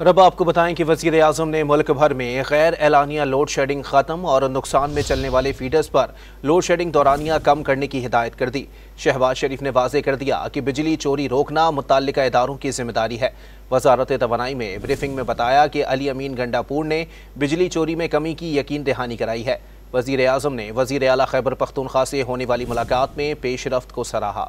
और अब आपको बताएं कि वज़ीर आज़म ने मुल्क भर में गैर एलानिया लोड शेडिंग ख़त्म और नुकसान में चलने वाले फीडर्स पर लोड शेडिंग दौरानिया कम करने की हिदायत कर दी। शहबाज शरीफ ने वाज़ेह कर दिया कि बिजली चोरी रोकना मुतल्लिका इदारों की जिम्मेदारी है। वज़ारत तवानाई में ब्रीफिंग में बताया कि अली अमीन गंडापुर ने बिजली चोरी में कमी की यकीन दहानी कराई है। वज़ीर आज़म ने वज़ीर आला खैबर पख्तूनख्वा से होने वाली मुलाकात में पेशरफ्त को सराहा।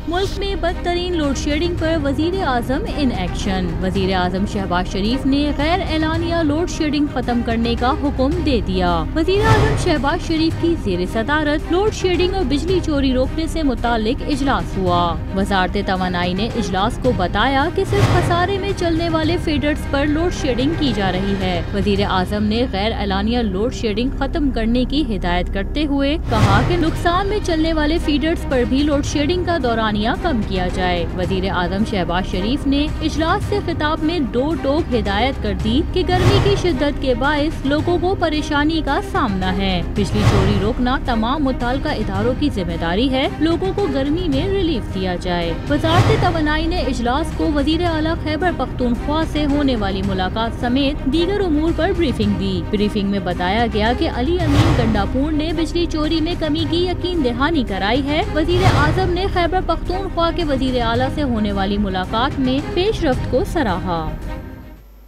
मुल्क में बदतरीन लोड शेडिंग पर वजीर आजम इन एक्शन। वजीर आजम शहबाज शरीफ ने गैर एलानिया लोड शेडिंग खत्म करने का हुक्म दे दिया। वजीर आजम शहबाज शरीफ की ज़ेर सदारत लोड शेडिंग और बिजली चोरी रोकने से मुतालिक इजलास हुआ। वजारत तवानाई ने इजलास को बताया कि सिर्फ खसारे में चलने वाले फीडर्स पर लोड शेडिंग की जा रही है। वजीर आजम ने गैर एलानिया लोड शेडिंग खत्म करने की हिदायत करते हुए कहा कि नुकसान में चलने वाले फीडर्स पर भी लोड शेडिंग का दौरान कम किया जाए। वजीर आजम शहबाज शरीफ ने इजलास से खिताब में दो टोक हिदायत कर दी कि गर्मी की शिद्दत के बायस लोगों को परेशानी का सामना है। बिजली चोरी रोकना तमाम मुतल्लिका इदारों की जिम्मेदारी है। लोगों को गर्मी में रिलीफ दिया जाए। वजारत तवानाई ने इजलास को वजीर आला खैबर पख्तूनख्वा से होने वाली मुलाकात समेत दीगर उमूर पर ब्रीफिंग दी। ब्रीफिंग में बताया गया कि अली अमीन गंडापुर ने बिजली चोरी में कमी की यकीन दहानी कराई है। वजीर आजम ने खैबर पख्तूनख्वा के वजीर आला से होने वाली मुलाकात में पेशरफ्त को सराहा।